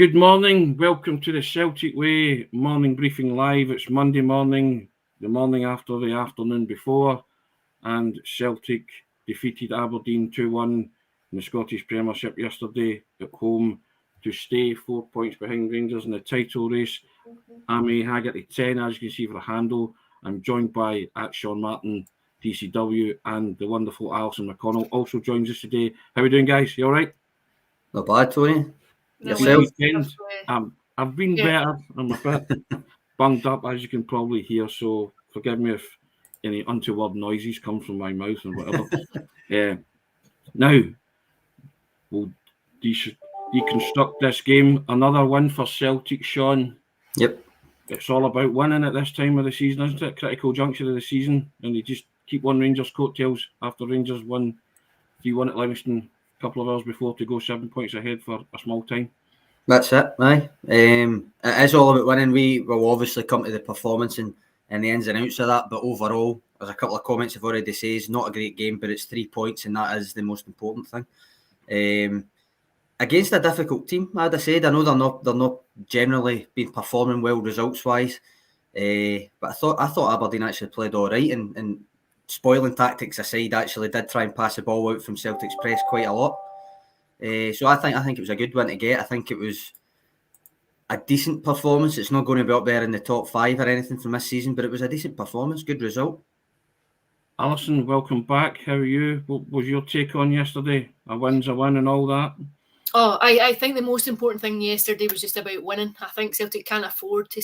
Good morning, welcome to the Celtic Way morning briefing live. It's Monday morning, the morning after the afternoon before, and Celtic defeated Aberdeen 2-1 in the Scottish Premiership yesterday at home to stay 4 points behind Rangers in the title race. I'm Haggerty 10, as you can see for the handle. I'm joined by Sean Martin, DCW, and the wonderful Alison McConnell also joins us today. How are we doing, guys? You all right? Not bad, Tony. Yourself? I've been better. I'm a bit bunged up, as you can probably hear, so forgive me if any untoward noises come from my mouth and whatever. Now, we'll deconstruct this game. Another win for Celtic, Sean. Yep. It's all about winning at this time of the season, isn't it? Critical juncture of the season, and they just keep on Rangers' coattails after Rangers won 3-1 at Livingston a couple of hours before to go 7 points ahead for a small time. That's it, aye. It is all about winning. We will obviously come to the performance and the ins and outs of that, but overall, there's a couple of comments I've already said. It's not a great game, but it's 3 points, and that is the most important thing. Against a difficult team, as I said, I know they're not generally been performing well results wise, but I thought Aberdeen actually played all right, and spoiling tactics aside, actually did try and pass the ball out from Celtic's press quite a lot. So I think it was a good win to get. I think it was a decent performance. It's not going to be up there in the top 5 or anything from this season, but it was a decent performance, good result. Alison, welcome back. How are you? What was your take on yesterday? A win's a win and all that? Oh, I think the most important thing yesterday was just about winning. I think Celtic can't afford to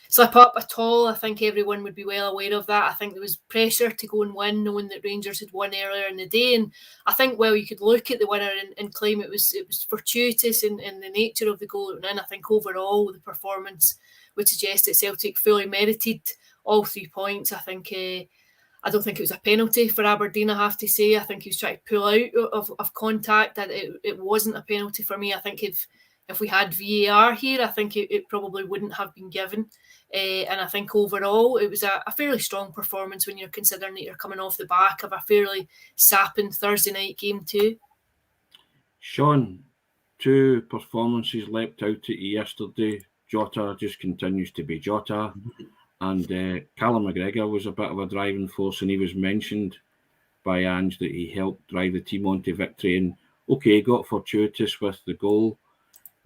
slip up at all. I think everyone would be well aware of that. I think there was pressure to go and win, knowing that Rangers had won earlier in the day. And I think, well, you could look at the winner and claim it was fortuitous in the nature of the goal it went in. I think overall the performance would suggest that Celtic fully merited all 3 points. I think I don't think it was a penalty for Aberdeen, I have to say. I think he was trying to pull out of contact. That it wasn't a penalty for me. I think if we had VAR here, I think it probably wouldn't have been given. And I think overall it was a fairly strong performance when you're considering that you're coming off the back of a fairly sapping Thursday night game too. Sean, 2 performances leapt out at you yesterday. Jota just continues to be Jota. And Callum McGregor was a bit of a driving force, and he was mentioned by Ange that he helped drive the team on to victory. And okay, got fortuitous with the goal,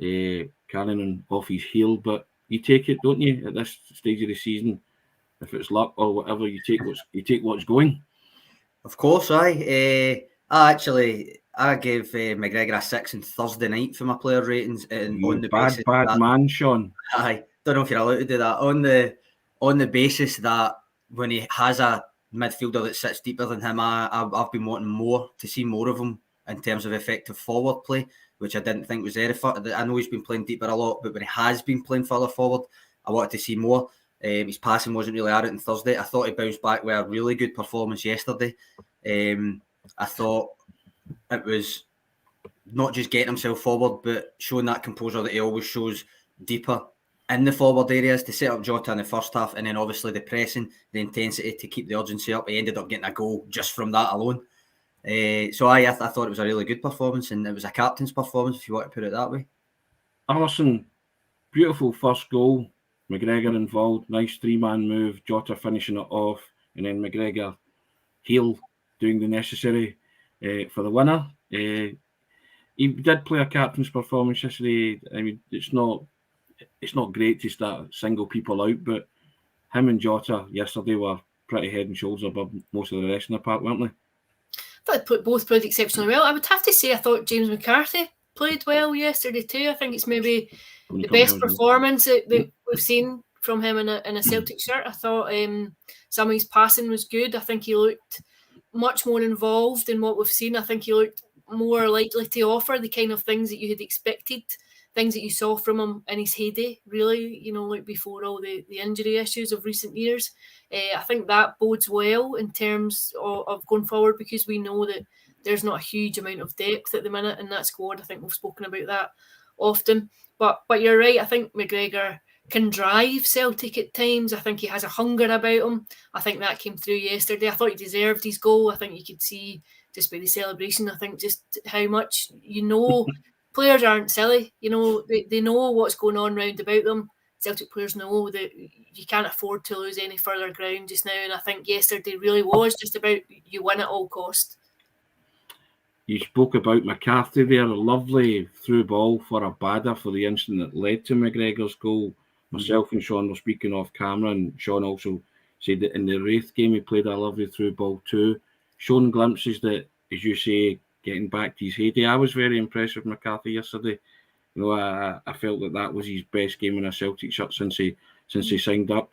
carrying off his heel, but you take it, don't you, at this stage of the season? If it's luck or whatever, you take what's going. Of course, aye. I gave McGregor a 6 on Thursday night for my player ratings, and on the basis bad man, Sean. I don't know if you're allowed to do that on the basis that when he has a midfielder that sits deeper than him, I've been wanting to see more of him in terms of effective forward play, which I didn't think was there. I know he's been playing deeper a lot, but when he has been playing further forward, I wanted to see more. His passing wasn't really at it on Thursday. I thought he bounced back with a really good performance yesterday. I thought it was not just getting himself forward, but showing that composure that he always shows deeper in the forward areas to set up Jota in the first half, and then obviously the pressing, the intensity to keep the urgency up. He ended up getting a goal just from that alone. So I thought it was a really good performance, and it was a captain's performance, if you want to put it that way. Alison, beautiful first goal. McGregor involved, nice 3-man move. Jota finishing it off, and then McGregor heel doing the necessary for the winner. He did play a captain's performance yesterday. I mean, it's not great to start single people out, but him and Jota yesterday were pretty head and shoulders above most of the rest in the park, weren't they? I thought they both played exceptionally well. I would have to say I thought James McCarthy played well yesterday too. I think it's maybe the best performance that we've seen from him in a Celtic shirt. I thought some of his passing was good. I think he looked much more involved in what we've seen. I think he looked more likely to offer the kind of things that you had expected, things that you saw from him in his heyday, really, like before all the injury issues of recent years. I think that bodes well in terms of going forward, because we know that there's not a huge amount of depth at the minute in that squad. I think we've spoken about that often. But you're right, I think McGregor can drive Celtic at times. I think he has a hunger about him. I think that came through yesterday. I thought he deserved his goal. I think you could see just by the celebration, I think just how much players aren't silly. You know, they know what's going on round about them. Celtic players know that you can't afford to lose any further ground just now. And I think yesterday really was just about you win at all cost. You spoke about McCarthy there, a lovely through ball for a badder for the incident that led to McGregor's goal. Myself and Sean were speaking off camera, and Sean also said that in the Wraith game he played a lovely through ball too, showing glimpses that, as you say, getting back to his heyday. I was very impressed with McCarthy yesterday. You know, I felt that was his best game in a Celtic shirt since he signed up.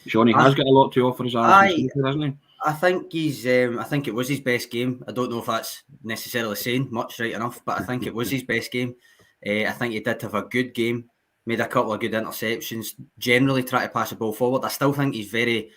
Sean, has got a lot to offer as Alison, hasn't he? I think I think it was his best game. I don't know if that's necessarily saying much, right enough, but I think it was his best game. I think he did have a good game. Made a couple of good interceptions. Generally, try to pass the ball forward. I still think he's very,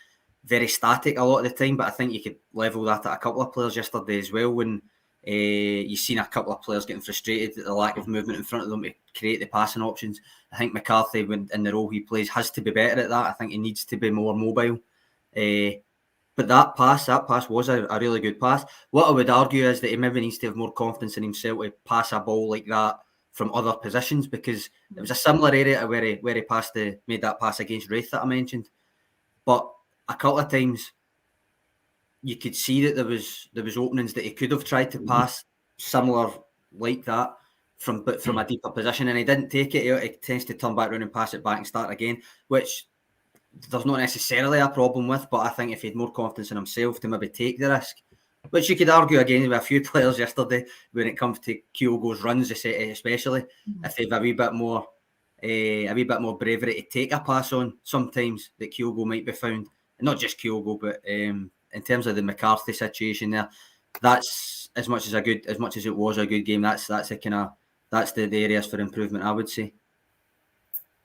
very static a lot of the time, but I think you could level that at a couple of players yesterday as well. When you've seen a couple of players getting frustrated at the lack of movement in front of them to create the passing options. I think McCarthy, when in the role he plays, has to be better at that. I think he needs to be more mobile. But that pass was a really good pass. What I would argue is that he maybe needs to have more confidence in himself to pass a ball like that from other positions, because it was a similar area where he made that pass against Wraith that I mentioned. But a couple of times you could see that there was openings that he could have tried to pass similar like that from a deeper position, and he didn't take it. He tends to turn back around and pass it back and start again, which there's not necessarily a problem with, but I think if he had more confidence in himself to maybe take the risk, which you could argue again with a few players yesterday when it comes to Kyogo's runs, especially if they've a wee bit more bravery to take a pass on sometimes that Kyogo might be found, and not just Kyogo, but in terms of the McCarthy situation there, that's as much as it was a good game. That's the areas for improvement, I would say.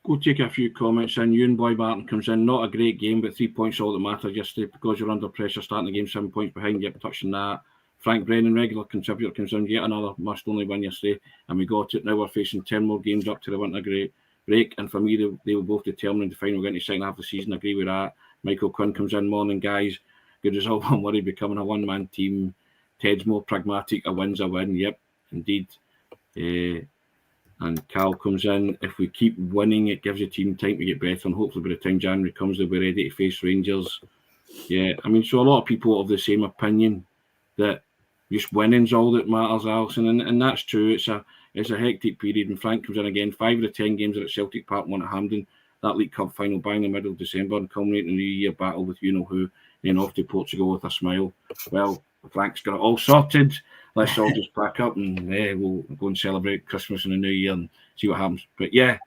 We'll take a few comments in. Ewan Boy Martin comes in. Not a great game, but 3 points all that mattered yesterday because you're under pressure starting the game 7 points behind. Yep, touching that. Frank Brennan, regular contributor, comes in. Yet another must-only win yesterday, and we got it. Now we're facing 10 more games up to the winter break, and for me, they were both determined to find we're getting to second half of the season. I agree with that. Michael Quinn comes in. Morning, guys. Good result. I'm worried becoming a one-man team. Ted's more pragmatic. A win's a win. Yep, indeed. And Cal comes in. If we keep winning, it gives the team time to get better, and hopefully by the time January comes, they'll be ready to face Rangers. Yeah, I mean, so a lot of people have the same opinion that just winning's all that matters, Alison, and that's true. It's a hectic period, and Frank comes in again. 5 of the 10 games are at Celtic Park, 1 at Hampden. That League Cup final by in the middle of December, and culminating in the year battle with you-know-who, then off to Portugal with a smile. Well, Frank's got it all sorted. Let's all just pack up and we'll go and celebrate Christmas and the New Year and see what happens. But yeah,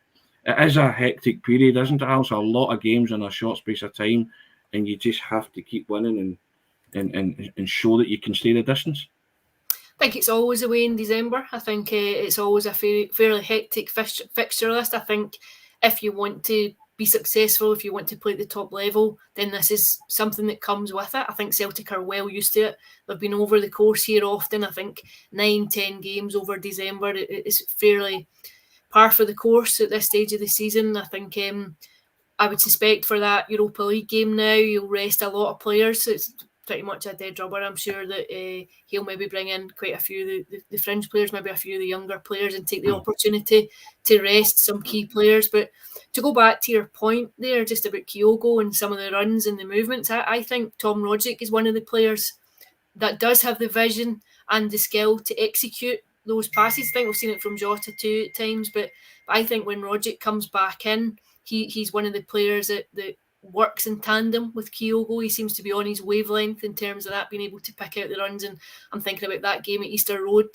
it is a hectic period, isn't it, Alice? A lot of games in a short space of time, and you just have to keep winning and show that you can stay the distance. I think it's always away in December. I think it's always a fairly hectic fixture list. I think if you want to be successful, if you want to play at the top level, then this is something that comes with it. I think Celtic are well used to it. They've been over the course here often. I think 9-10 games over December is fairly par for the course at this stage of the season. I think I would suspect for that Europa League game now, you'll rest a lot of players. So it's pretty much a dead rubber. I'm sure that he'll maybe bring in quite a few of the fringe players, maybe a few of the younger players, and take the opportunity to rest some key players. But to go back to your point there, just about Kyogo and some of the runs and the movements, I think Tom Rogic is one of the players that does have the vision and the skill to execute those passes. I think we've seen it from Jota too at times, but I think when Rogic comes back in, he's one of the players that works in tandem with Kyogo. He seems to be on his wavelength in terms of that, being able to pick out the runs. And I'm thinking about that game at Easter Road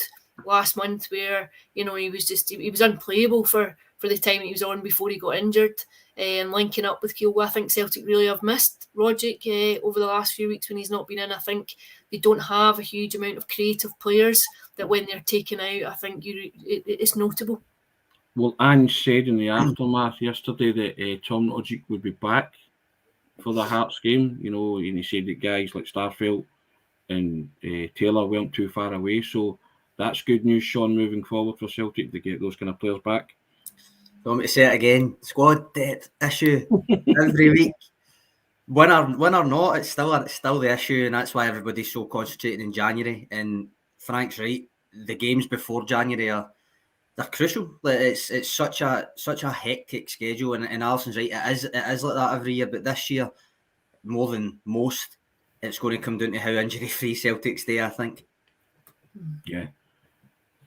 last month where, you know, he was unplayable for the time that he was on before he got injured, and linking up with Kyogo. I think Celtic really have missed Rogic over the last few weeks when he's not been in. I think they don't have a huge amount of creative players that when they're taken out, I think it's notable. Well, Ange said in the aftermath yesterday that Tom Rogic would be back for the Hearts game, you know, and he said that guys like Starfelt and Taylor weren't too far away. So that's good news, Sean, moving forward for Celtic to get those kind of players back. You want me to say it again? Squad depth issue every week. Win or not, it's still the issue, and that's why everybody's so concentrated in January. And Frank's right. The games before January are they're crucial. Like it's such a hectic schedule, and Alison's right. It is like that every year, but this year more than most, it's going to come down to how injury-free Celtic stay, I think. Yeah.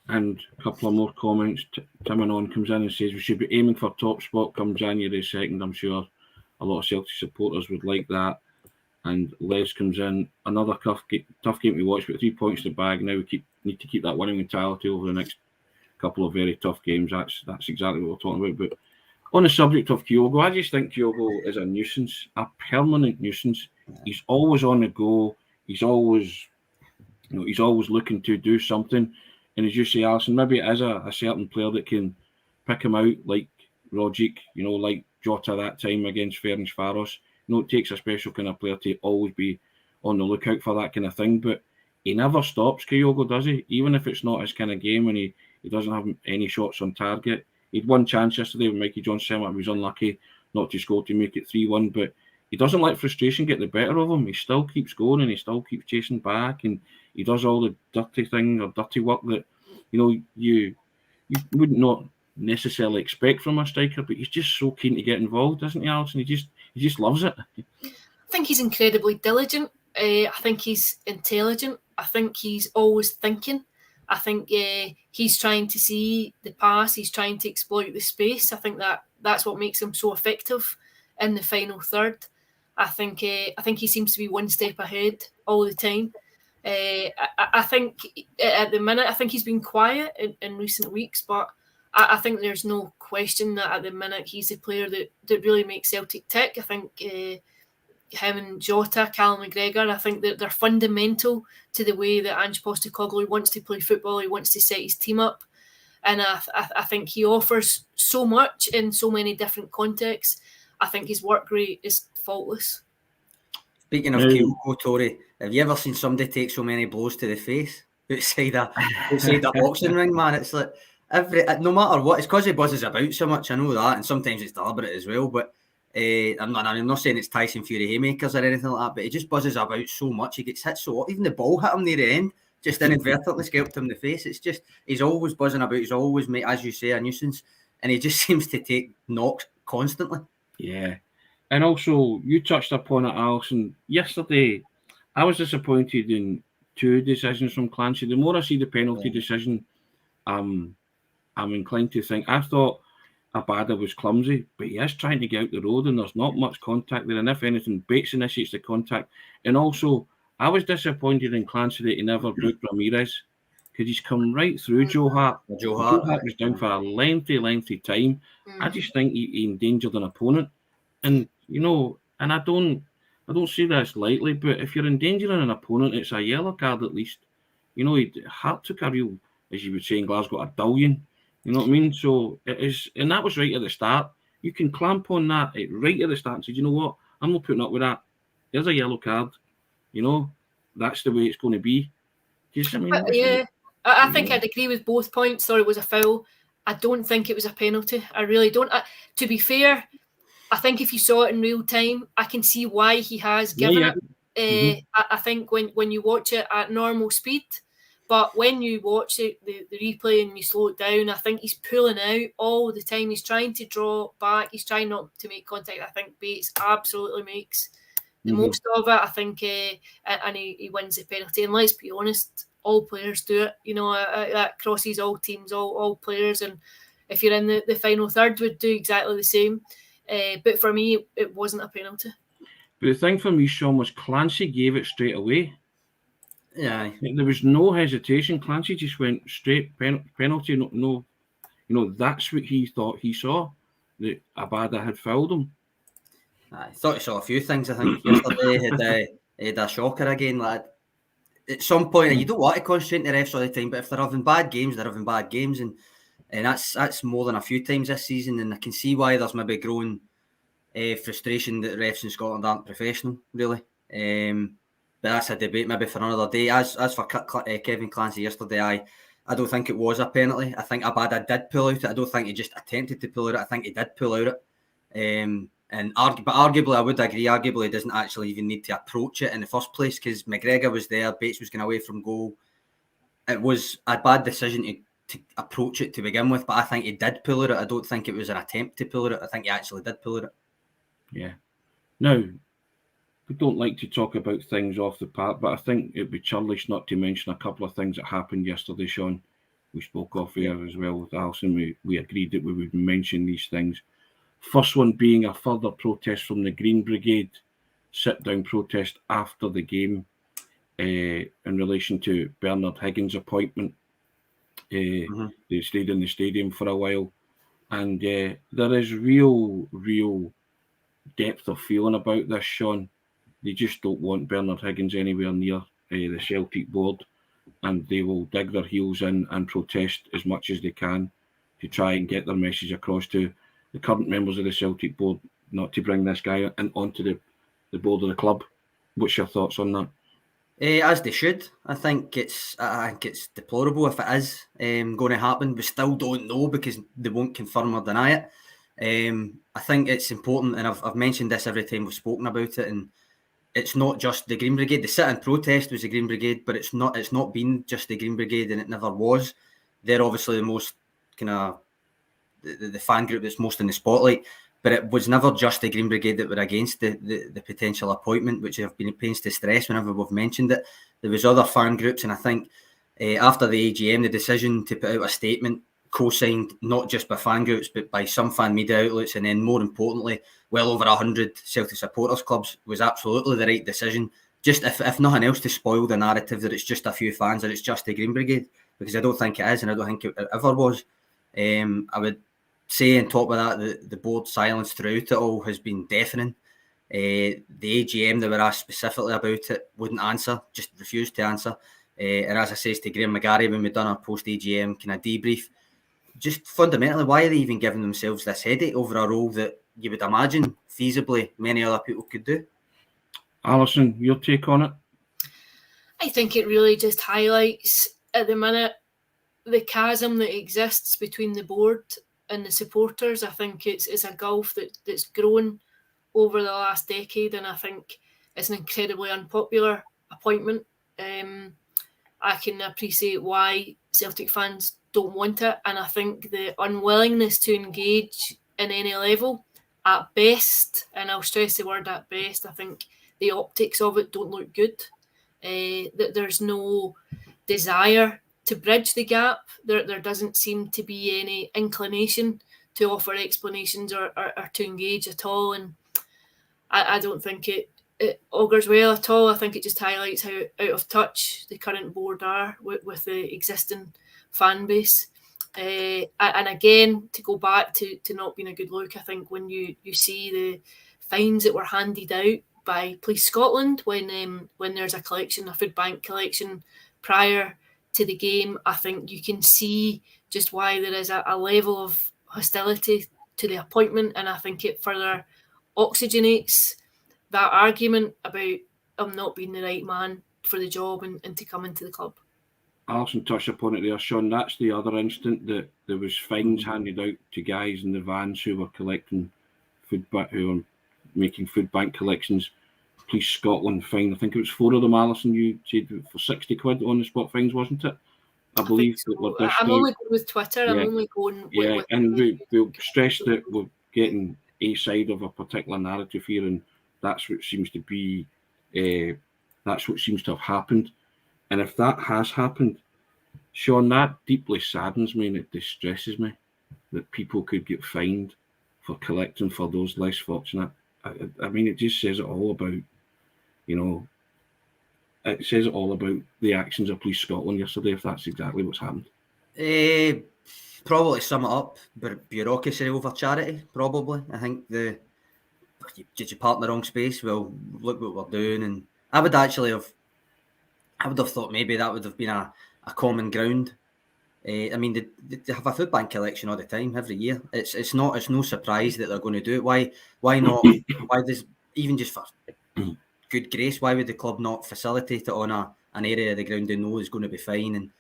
And a couple of more comments. Tim Anon comes in and says we should be aiming for top spot come January 2nd. I'm sure a lot of Celtic supporters would like that. And Les comes in, another tough game to watch, but 3 points to bag. Now we need to keep that winning mentality over the next couple of very tough games. That's exactly what we're talking about. But on the subject of Kyogo, I just think Kyogo is a nuisance, a permanent nuisance. He's always on the go. He's always looking to do something. And as you say, Alison, maybe it is a certain player that can pick him out, like Rogic, like Jota that time against Ferencváros. It takes a special kind of player to always be on the lookout for that kind of thing. But he never stops, Kyogo, does he? Even if it's not his kind of game and he doesn't have any shots on target. He'd one chance yesterday with Mikey Johnson. He was unlucky not to score to make it 3-1. But he doesn't let frustration get the better of him. He still keeps going and he still keeps chasing back. And he does all the dirty things or dirty work that, you would not necessarily expect from a striker, but he's just so keen to get involved, isn't he, Alison? He just loves it. I think he's incredibly diligent. I think he's intelligent. I think he's always thinking. I think he's trying to see the pass. He's trying to exploit the space. I think that's what makes him so effective in the final third. I think he seems to be one step ahead all the time. I think at the minute, I think he's been quiet in recent weeks, but I think there's no question that at the minute he's the player that really makes Celtic tick. I think him and Jota, Callum McGregor, I think that they're fundamental to the way that Ange Postecoglou wants to play football. He wants to set his team up. And I think he offers so much in so many different contexts. I think his work rate is faultless. Speaking of Kyogo, Tory, have you ever seen somebody take so many blows to the face outside a boxing ring, man? It's like no matter what, it's because he buzzes about so much. I know that, and sometimes it's deliberate as well. But I'm not saying it's Tyson Fury haymakers or anything like that. But he just buzzes about so much. He gets hit so even the ball hit him near the end, just inadvertently scalped him in the face. It's just he's always buzzing about. He's always, as you say, a nuisance, and he just seems to take knocks constantly. Yeah. And also, you touched upon it, Alison. Yesterday, I was disappointed in two decisions from Clancy. The more I see the penalty decision, I'm inclined to think, I thought Abada was clumsy, but he is trying to get out the road and there's not much contact there. And if anything, Bates initiates the contact. And also, I was disappointed in Clancy that he never booked Ramirez because he's come right through Joe Hart. Joe Hart was down for a lengthy time. I just think he endangered an opponent. And, and I don't say this lightly, but if you're endangering an opponent, it's a yellow card at least. Hart took a real, as you would say in Glasgow, a dullion. You know what I mean? So it is, and that was right at the start. You can clamp on that right at the start and say, you know what? I'm not putting up with that. There's a yellow card. That's the way it's going to be. I think I'd agree with both points. Thought it was a foul. I don't think it was a penalty. I really don't. To be fair, I think if you saw it in real time, I can see why he has given it. I think when you watch it at normal speed, but when you watch it, the replay and you slow it down, I think he's pulling out all the time. He's trying to draw back. He's trying not to make contact. I think Bates absolutely makes the most of it. I think, and he wins the penalty. And let's be honest, all players do it. That crosses all teams, all players. And if you're in the final third, would do exactly the same. But for me, it wasn't a penalty. But the thing for me, Sean, was Clancy gave it straight away. Yeah, there was no hesitation. Clancy just went straight penalty. No, that's what he thought he saw. That Abada had fouled him. I thought he saw a few things. I think yesterday he had a shocker again. Like at some point, you don't want to concentrate on the refs all the time, but if they're having bad games, they're having bad games, and that's more than a few times this season. And I can see why there's maybe growing frustration that refs in Scotland aren't professional, really. But that's a debate maybe for another day. As for Kevin Clancy yesterday, I don't think it was a penalty. I think Abada did pull out it. I don't think he just attempted to pull out it. I think he did pull out it. But arguably, I would agree. Arguably, he doesn't actually even need to approach it in the first place because McGregor was there. Bates was going away from goal. It was a bad decision to approach it to begin with, but I think he did pull it. I don't think it was an attempt to pull it. I think he actually did pull it. Yeah. Now, we don't like to talk about things off the park, but I think it'd be churlish not to mention a couple of things that happened yesterday, Sean. We spoke off air as well with Alison. We agreed that we would mention these things. First one being a further protest from the Green Brigade, sit-down protest after the game in relation to Bernard Higgins' appointment. They stayed in the stadium for a while, and there is real depth of feeling about this, Sean. They just don't want Bernard Higgins anywhere near the Celtic board, and they will dig their heels in and protest as much as they can to try and get their message across to the current members of the Celtic board not to bring this guy onto the board of the club. What's your thoughts on that? As they should. I think it's deplorable if it is going to happen. We still don't know because they won't confirm or deny it. I think it's important, and I've mentioned this every time we've spoken about it, and it's not just the Green Brigade. The sit-in protest was the Green Brigade, but it's not been just the Green Brigade, and it never was. They're obviously the most kind of the fan group that's most in the spotlight, but it was never just the Green Brigade that were against the potential appointment, which I've been at pains to stress whenever we've mentioned it. There was other fan groups, and I think after the AGM, the decision to put out a statement co-signed not just by fan groups but by some fan media outlets, and then more importantly well over 100 Celtic supporters clubs, was absolutely the right decision. Just if nothing else, to spoil the narrative that it's just a few fans and it's just the Green Brigade, because I don't think it is, and I don't think it ever was. I would say on top of that, the board's silence throughout it all has been deafening. The AGM, they were asked specifically about it, wouldn't answer, just refused to answer. And as I says to Graham McGarry when we've done our post-AGM kind of debrief, just fundamentally, why are they even giving themselves this headache over a role that you would imagine feasibly many other people could do? Alison, your take on it? I think it really just highlights at the minute the chasm that exists between the board and the supporters. I think it's a gulf that's grown over the last decade, and I think it's an incredibly unpopular appointment. I can appreciate why Celtic fans don't want it, and I think the unwillingness to engage in any level at best, and I'll stress the word at best, I think the optics of it don't look good. That there's no desire to bridge the gap. There doesn't seem to be any inclination to offer explanations or to engage at all, and I don't think it augurs well at all. I think it just highlights how out of touch the current board are with the existing fan base. And again, to go back to not being a good look, I think when you see the fines that were handed out by Police Scotland when there's a foodbank collection prior to the game, I think you can see just why there is a level of hostility to the appointment, and I think it further oxygenates that argument about him not being the right man for the job and to come into the club. Alison touched upon it there, Sean. That's the other instant that there was fines handed out to guys in the vans who were collecting who were making food bank collections. Police Scotland fined, I think it was 4 of them, Alison, you said for 60 quid on the spot fines, wasn't it? I believe so. that we're I'm only going with Twitter. Yeah. I'm only going with and we'll stress that we're getting a side of a particular narrative here, and that's what seems to be that's what seems to have happened. And if that has happened, Sean, that deeply saddens me and it distresses me that people could get fined for collecting for those less fortunate. I mean, it just says it all about, it says it all about the actions of Police Scotland yesterday, if that's exactly what's happened. Probably sum it up, but bureaucracy over charity, probably. I think did you park in the wrong space? Well, look what we're doing. And I would have thought maybe that would have been a common ground. I mean, they have a food bank collection all the time, every year. It's no surprise that they're going to do it. Why not? Why does, even just for good grace, why would the club not facilitate it on an area of the ground they know is going to be fine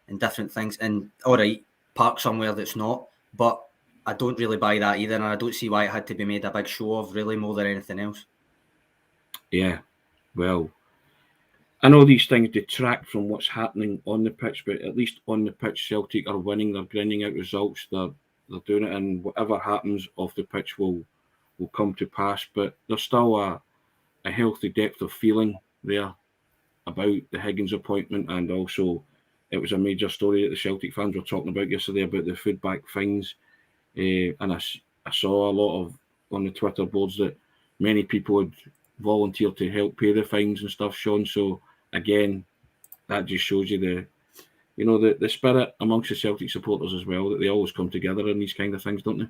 and different things? And all right, park somewhere that's not. But I don't really buy that either, and I don't see why it had to be made a big show of, really, more than anything else. Yeah, well, I know these things detract from what's happening on the pitch, but at least on the pitch, Celtic are winning. They're grinding out results. They're doing it, and whatever happens off the pitch will come to pass. But there's still a healthy depth of feeling there about the Higgins appointment, and also it was a major story that the Celtic fans were talking about yesterday about the foodbank fines. And I saw a lot of on the Twitter boards that many people had volunteered to help pay the fines and stuff, Sean. So again, that just shows you the spirit amongst the Celtic supporters as well, that they always come together in these kind of things, don't they?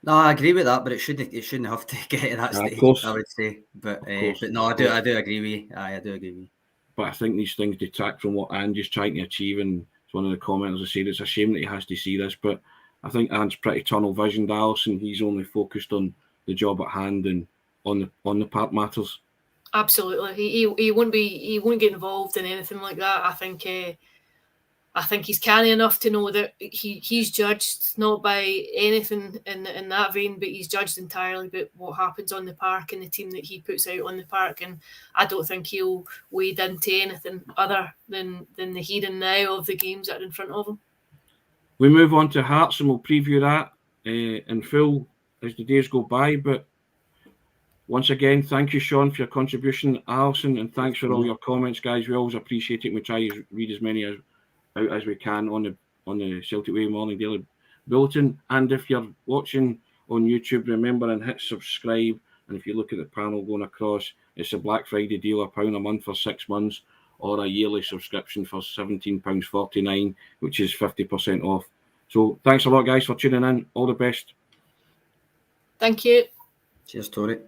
No, I agree with that, but it shouldn't have to get to that stage, I would say. But no, I do agree with you. I do agree with you. But I think these things detract from what Ange's trying to achieve, and it's one of the commenters said it's a shame that he has to see this, but I think Ange's pretty tunnel visioned, Alison. He's only focused on the job at hand and on the park matters. Absolutely, he won't get involved in anything like that. I think he's canny enough to know that he's judged not by anything in that vein, but he's judged entirely by what happens on the park and the team that he puts out on the park. And I don't think he'll wade into anything other than the here and now of the games that are in front of him. We move on to Hearts and we'll preview that in full as the days go by. But once again, thank you, Sean, for your contribution, Alison, and thanks for all your comments, guys. We always appreciate it. We try to read as many out as we can on the Celtic Way Morning Daily Bulletin. And if you're watching on YouTube, remember and hit subscribe. And if you look at the panel going across, it's a Black Friday deal, £1 a month for 6 months, or a yearly subscription for £17.49, which is 50% off. So thanks a lot, guys, for tuning in. All the best. Thank you. Cheers, Tori.